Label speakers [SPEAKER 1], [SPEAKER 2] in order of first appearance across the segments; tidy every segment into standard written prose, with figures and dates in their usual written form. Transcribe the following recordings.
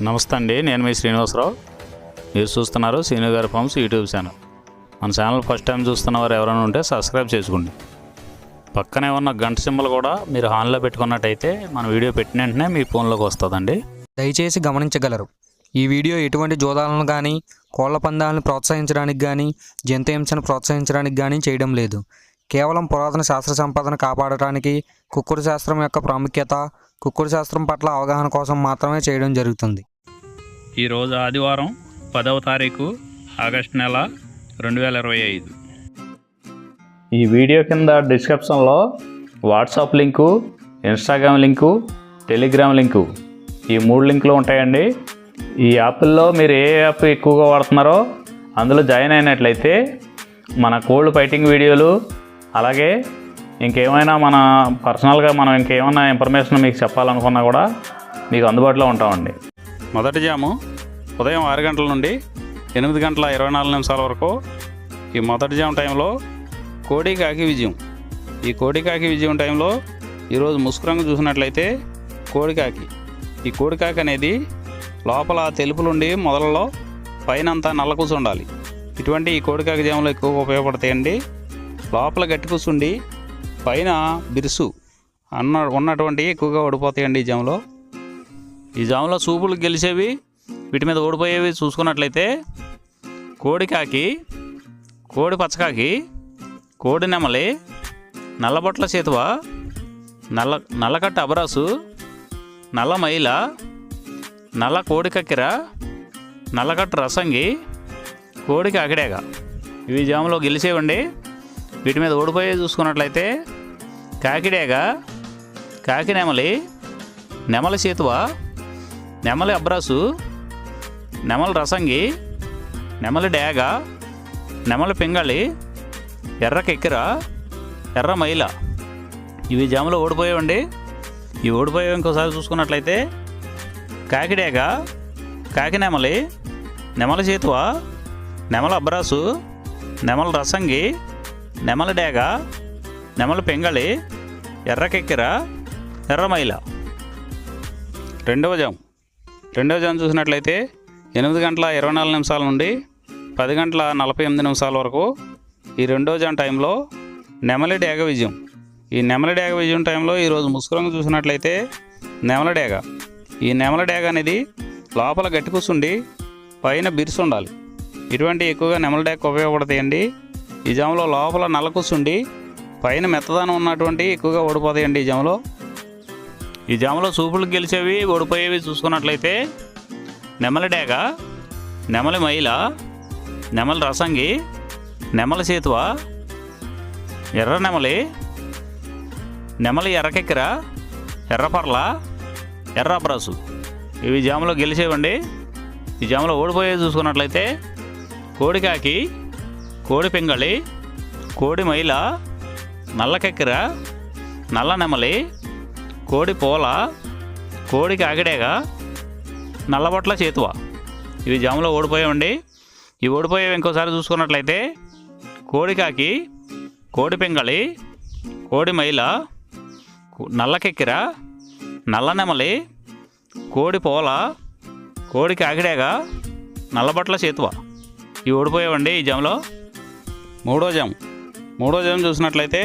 [SPEAKER 1] నమస్తే అండి, నేను మీ శ్రీనివాసరావు. మీరు చూస్తున్నారు శ్రీను గారి ఫార్మ్స్ యూట్యూబ్ ఛానల్. మన ఛానల్ ఫస్ట్ టైం చూస్తున్నవారు ఎవరైనా ఉంటే సబ్స్క్రైబ్ చేసుకోండి. పక్కనే ఉన్న గంట సింబల్ కూడా మీరు ఆన్లో పెట్టుకున్నట్టయితే మన వీడియో పెట్టిన వెంటనే మీ ఫోన్లోకి వస్తుందండి.
[SPEAKER 2] దయచేసి గమనించగలరు, ఈ వీడియో ఎటువంటి జోదాలను కానీ కోళ్ల పందాలను ప్రోత్సహించడానికి కానీ జంతు హింసను ప్రోత్సహించడానికి కానీ చేయడం లేదు. కేవలం పురాతన శాస్త్ర సంపదను కాపాడటానికి, కుక్కుడు శాస్త్రం యొక్క ప్రాముఖ్యత, కుక్కుడు శాస్త్రం పట్ల అవగాహన కోసం మాత్రమే చేయడం జరుగుతుంది.
[SPEAKER 1] ఈరోజు ఆదివారం 10వ తారీఖు ఆగస్టు నెల 2025. ఈ వీడియో కింద డిస్క్రిప్షన్లో WhatsApp link, Instagram link, Telegram link, ఈ 3 లింకులు ఉంటాయండి. ఈ యాప్ల్లో మీరు ఏ యాప్ ఎక్కువగా వాడుతున్నారో అందులో జాయిన్ అయినట్లయితే మన కోల్డ్ ఫైటింగ్ వీడియోలు, అలాగే ఇంకేమైనా మన పర్సనల్గా మనం ఇంకేమైనా ఇన్ఫర్మేషన్ మీకు చెప్పాలనుకున్నా కూడా మీకు అందుబాటులో ఉంటామండి. మొదటి జాము ఉదయం 6 గంటల నుండి 8 గంటల 24 నిమిషాల వరకు. ఈ మొదటి జాము టైంలో కోడి కాకి విజయం. ఈ కోడి కాకి విజయం టైంలో ఈరోజు ముసుగు రంగు చూసినట్లయితే కోడికాకి. ఈ కోడికాకి అనేది లోపల తెలుపులుండి మొదలలో పైన అంతా నల్ల కూసు ఉండాలి. ఇటువంటి ఈ కోడికాకి జాములు ఎక్కువగా ఉపయోగపడతాయండి. లోపల గట్టి కూసుండి పైన బిరుసు ఉన్నటువంటి ఎక్కువగా ఓడిపోతాయండి ఈ జాములో. ఈ జాములో సూపులు గెలిచేవి, వీటి మీద ఓడిపోయేవి చూసుకున్నట్లయితే కోడికాకి, కోడి పచ్చకాకి, కోడి నెమలి, నల్లబొట్ల చేతువ, నల్లకట్ట అబరాసు, నల్ల మైల, నల్ల కోడి కక్కెర, నల్లకట్ట రసంగి, కోడి కాకిడేగ. ఇవి జాములో గెలిచేవండి. వీటి మీద ఓడిపోయే చూసుకున్నట్లయితే కాకిడేగ, కాకి నెమలి, నెమలి చేతువ, నెమలి అబ్రాసు, నెమలి రసంగి, నెమలి డేగ, నెమలి పింగళి, ఎర్ర కెక్కెర, ఎర్ర మైల. ఇవి జాములో ఓడిపోయేవండి. ఈ ఓడిపోయేవి ఇంకోసారి చూసుకున్నట్లయితే కాకిడేగ, కాకి నెమలి, నెమలి చేతువ, నెమలి అబ్రాసు, నెమలి రసంగి, నెమలి డేగ, నెమలి పింగళి, ఎర్ర కెక్కెర, ఎర్ర మైల. రెండవ జాము చూసినట్లయితే 8 గంటల 24 నిమిషాల నుండి 10 గంటల 48 నిమిషాల వరకు. ఈ రెండవ జాము టైంలో నెమలి డేగ విజయం. ఈ నెమలి డేగ విజయం టైంలో ఈరోజు ముసుగు రంగు చూసినట్లయితే నెమలి డేగ. ఈ నెమలి డేగ అనేది లోపల గట్టి కూసుండి పైన బిరుసు ఉండాలి. ఇటువంటి ఎక్కువగా నెమలి డేగ ఉపయోగపడతాయండి. ఈ జాములో లోపల నల్ల కూసుండి పైన మెత్తదనం ఉన్నటువంటి ఎక్కువగా ఓడిపోతాయండి ఈ జాములో. ఈ జాములో సూపులు గెలిచేవి, ఓడిపోయేవి చూసుకున్నట్లయితే నెమలి డేగ, నెమలి మైల, నెమలి రసంగి, నెమలి చేతువ, ఎర్ర నెమలి, నెమలి ఎర్రకెక్కెర, ఎర్రపర్ల, ఎర్ర అబ్రాసు. ఇవి జాములో గెలిచేవండి. ఈ జాములో ఓడిపోయేవి చూసుకున్నట్లయితే కోడికాకి, కోడి పింగళి, కోడి మైల, నల్ల కెక్కెర, నల్ల నెమలి, కోడి పోల, కోడి కాకిడేగ, నల్లబొట్ల చేతువ. ఇవి జాములో ఓడిపోయామండి. ఈ ఓడిపోయేవి ఇంకోసారి చూసుకున్నట్లయితే కోడికాకి, కోడి పింగళి, కోడి మైల, నల్ల కెక్కెర, నల్ల నెమలి, కోడి పోల, కోడి కాకిడేగ, నల్లబొట్ల చేతువ. ఇవి ఓడిపోయావండి ఈ జాములో. మూడో జాము చూసినట్లయితే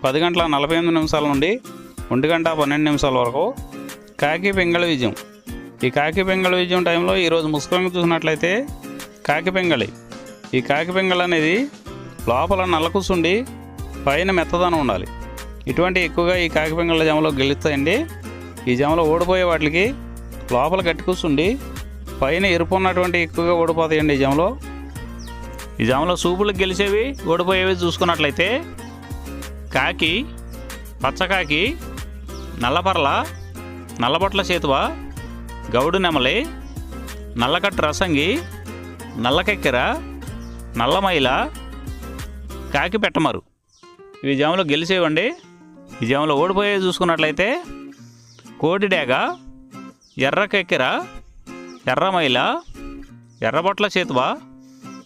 [SPEAKER 1] 10 గంటల 48 నిమిషాల నుండి 1 గంట 12 నిమిషాల వరకు కాకి పింగళి విజయం. ఈ కాకి పింగళి విజయం టైంలో ఈరోజు ముసుగు రంగు చూసినట్లయితే కాకి పింగళి. ఈ కాకి పింగళి అనేది లోపల నల్ల కూసుండి పైన మెత్తదనం ఉండాలి. ఇటువంటి ఎక్కువగా ఈ కాకి పింగళ జాములో గెలుస్తాయండి. ఈ జాములో ఓడిపోయే వాటికి లోపల గట్టి కూసుండి పైన ఎరుపు ఉన్నటువంటి ఎక్కువగా ఓడిపోతాయండి ఈ జాములో. ఈ జాములో సూపులకు గెలిచేవి, ఓడిపోయేవి చూసుకున్నట్లయితే కాకి, పచ్చకాకి, నల్లపర్ల, నల్లబొట్ల చేతువ, గౌడు నెమలి, నల్లకట్టు రసంగి, నల్లకెక్కెర, నల్లమైల, కాకి పెట్టమరు. ఇవి జాములో గెలిచేవండి. ఈ జాములో ఓడిపోయేవి చూసుకున్నట్లయితే కోడి డేగ, ఎర్ర కెక్కెర, ఎర్రమైల, ఎర్రబొట్ల చేతువ,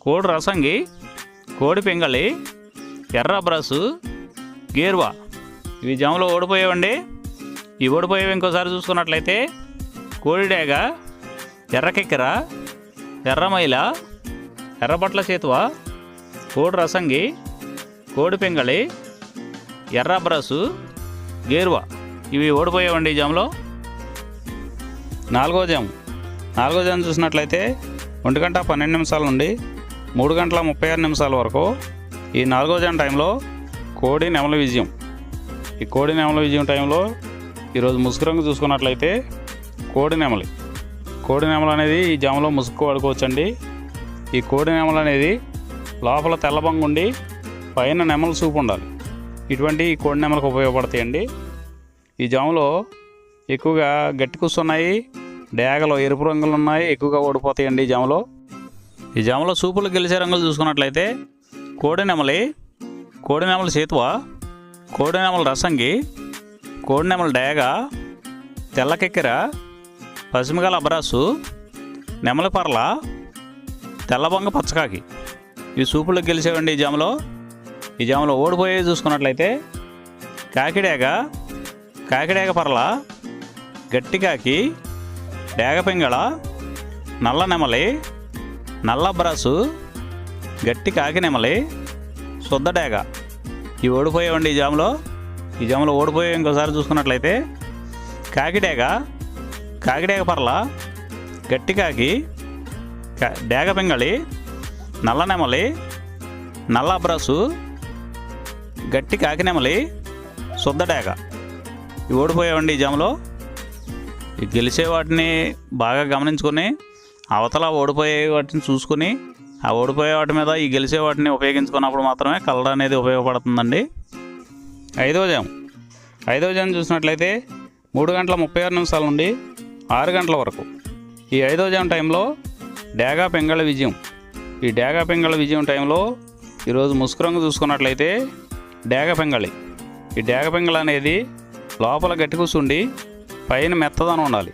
[SPEAKER 1] కోడి రసంగి, కోడి పింగళి, ఎర్ర బ్రసు, గేర్వా. ఇవి జాములో ఓడిపోయేవండి. ఈ ఓడిపోయేవి ఇంకోసారి చూసుకున్నట్లయితే కోడి డేగ, ఎర్రకెక్కెర, ఎర్రమైల, ఎర్రబొట్ల చేతువ, కోడి రసంగి, కోడి పింగళి, ఎర్ర అబ్రాసు, గేరువ ఇవి ఓడిపోయావండి ఈ జాములో. నాలుగో జాము చూసినట్లయితే 1 గంట 12 నిమిషాల నుండి 3 గంటల 36 నిమిషాల వరకు ఈ 4వ జాము టైంలో కోడి నెమలి విజయం. ఈ కోడి నెమలి విజయం టైంలో ఈరోజు ముసుగు రంగు చూసుకున్నట్లయితే కోడి నెమలి అనేది ఈ జాములో ముసుగు వాడుకోవచ్చండి. ఈ కోడి నెమలి అనేది లోపల తెల్లబంగు ఉండి పైన నెమల సూపు ఉండాలి. ఇటువంటి ఈ కోడి నెమలకు ఉపయోగపడతాయండి. ఈ జాములో ఎక్కువగా గట్టి కూస్తున్నాయి, డేగలు ఎరుపు రంగులు ఉన్నాయి, ఎక్కువగా ఓడిపోతాయండి ఈ జాములో. సూపులు గెలిచే రంగులు చూసుకున్నట్లయితే కోడి నెమలి చేతువ, కోడి నెమలి రసంగి, కోడి నెమలి డేగ, తెల్లకెక్కెర, పసిమిగల అబ్రాసు, నెమలి పర్ల, తెల్లబొంగ పచ్చకాకి ఈ సూపులు గెలిచేవండి ఈ జాములో. ఓడిపోయేవి చూసుకున్నట్లయితే కాకిడేగ పర్ల, గట్టి కాకి, డేగ పింగళ, నల్ల నెమలి, నల్ల అబ్రాసు, గట్టి కాకి నెమలి, శుద్ధ డేగ ఇవి ఓడిపోయేవండి ఈ జాములో. ఓడిపోయే ఇంకోసారి చూసుకున్నట్లయితే కాకిడేగ పర్ల, గట్టి కాకి, డేగ పింగళి, నల్ల నెమలి, నల్ల అబ్రాసు, గట్టి కాకి నెమలి, శుద్ధ డేగ ఇవి ఓడిపోయావండి ఈ జాములో. ఈ గెలిచే వాటిని బాగా గమనించుకొని అవతల ఓడిపోయే వాటిని చూసుకుని ఆ ఓడిపోయే వాటి మీద ఈ గెలిచే వాటిని ఉపయోగించుకున్నప్పుడు మాత్రమే కలర్ అనేది ఉపయోగపడుతుందండి. 5వ జాము చూసినట్లయితే 3 గంటల 36 నిమిషాల నుండి 6 గంటల వరకు ఈ 5వ జాము టైంలో డేగ పింగళ విజయం. ఈ డేగ పింగళ విజయం టైంలో ఈరోజు ముసుగు రంగు చూసుకున్నట్లయితే డేగ పింగళి. ఈ డేగ పింగళ అనేది లోపల గట్టి కూర్చుండి పైన మెత్తదనం ఉండాలి.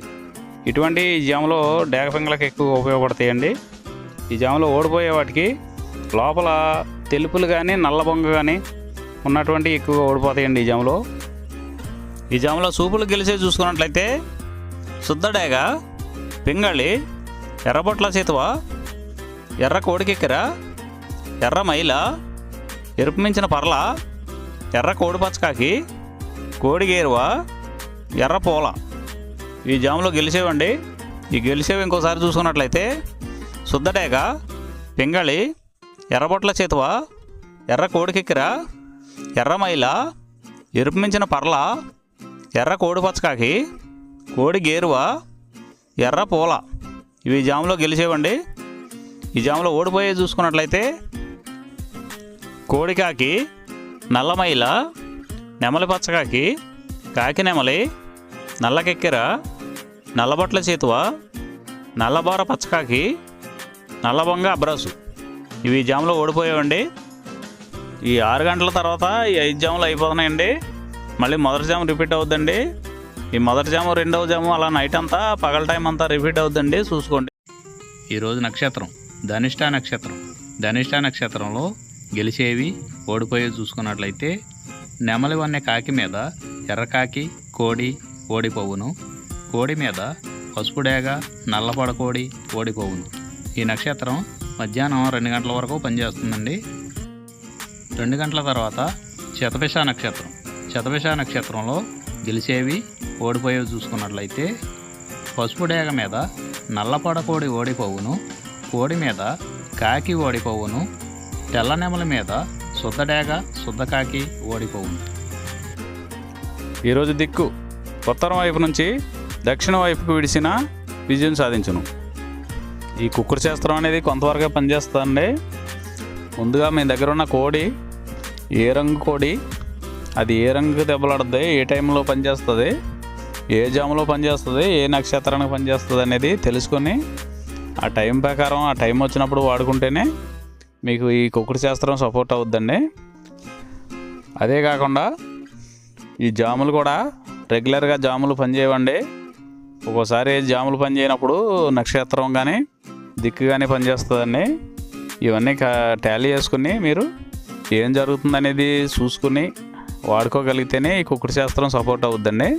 [SPEAKER 1] ఇటువంటి ఈ జాములో డేగ పింగళకి ఎక్కువ ఉపయోగపడతాయండి. ఈ జాములో ఓడిపోయే వాటికి లోపల తెలుపులు కానీ నల్ల బొంగ కానీ ఉన్నటువంటి ఎక్కువగా ఓడిపోతాయండి ఈ జాములో. సూపులు గెలిచే చూసుకున్నట్లయితే శుద్ధ డేగ, పింగళి, ఎర్రబొట్ల చేతువ, ఎర్ర కోడికెక్కెర, ఎర్ర మైల, ఎరుపు మించిన పర్ల, ఎర్ర కోడి పచ్చకాకి, కోడి గేరువ, ఎర్ర పూల ఈ జాములో గెలిచేవండి. ఈ గెలిచేవి ఇంకోసారి చూసుకున్నట్లయితే శుద్ధ డేగ, పింగళి, ఎర్రబొట్ల చేతువ, ఎర్ర కోడికెక్కెర, ఎర్ర మైల, ఎరుపు మించిన పర్ల, ఎర్ర కోడి పచ్చకాకి, కోడి గేరువ, ఎర్ర పూల ఇవి జాములో గెలిచేవండి. ఈ జాములో ఓడిపోయే చూసుకున్నట్లయితే కోడికాకి, నల్లమైల, నెమలి పచ్చకాకి, కాకి నెమలి, నల్లకెక్కెర, నల్లబొట్ల చేతువ, నల్లబోర పచ్చకాకి, నల్లబొంగ అబ్రాసు ఇవి జాములో ఓడిపోయావండి. ఈ 6 గంటల తర్వాత ఈ 5 జాములు అయిపోతున్నాయండి. మళ్ళీ మొదటి జాము రిపీట్ అవుద్దండి. ఈ మొదటి జాము, రెండవ జాము అలా నైట్ అంతా పగల టైం అంతా రిపీట్ అవుద్దండి, చూసుకోండి. ఈరోజు నక్షత్రం ధనిష్ట నక్షత్రంలో గెలిచేవి ఓడిపోయేవి చూసుకున్నట్లయితే నెమలి వన్నే కాకి మీద ఎర్రకాకి కోడి ఓడిపోవును, కోడి మీద పసుపు డేగ నల్లపడ కోడి ఓడిపోవును. ఈ నక్షత్రం మధ్యాహ్నం 2 గంటల వరకు పనిచేస్తుందండి. 2 గంటల తర్వాత శతభిష నక్షత్రంలో గెలిచేవి ఓడిపోయేవి చూసుకున్నట్లయితే పసుపు డేగ మీద నల్లపడ కోడి ఓడిపోవును, కోడి మీద కాకి ఓడిపోవును, తెల్ల నెమలి మీద శుద్ధ డేగ శుద్ధ కాకి ఓడిపోవును. ఈరోజు దిక్కు ఉత్తరం వైపు నుంచి దక్షిణ వైపుకు విడిచిన విజయం సాధించును. ఈ కుక్కుడు శాస్త్రం అనేది కొంతవరకే పనిచేస్తుందండి. ముందుగా మీ దగ్గర ఉన్న కోడి ఏ రంగు కోడి, అది ఏ రంగు దెబ్బలాడుతుంది, ఏ టైంలో పనిచేస్తుంది, ఏ జాములో పనిచేస్తుంది, ఏ నక్షత్రానికి పనిచేస్తుంది అనేది తెలుసుకొని ఆ టైం ప్రకారం ఆ టైం వచ్చినప్పుడు వాడుకుంటేనే మీకు ఈ కుక్కుడు శాస్త్రం సపోర్ట్ అవుద్దండి. అదే కాకుండా ఈ జాములు కూడా రెగ్యులర్గా జాములు పనిచేయవండి. ఒక్కోసారి జాములు పనిచేయనప్పుడు నక్షత్రం కానీ దిక్కు కానీ పనిచేస్తుందండి. ఇవన్నీ టాలీ చేసుకుని మీరు ఏం జరుగుతుందనేది చూసుకుని వాడుకోగలిగితేనే ఈ కుక్కుడు శాస్త్రం సపోర్ట్ అవుద్దండి.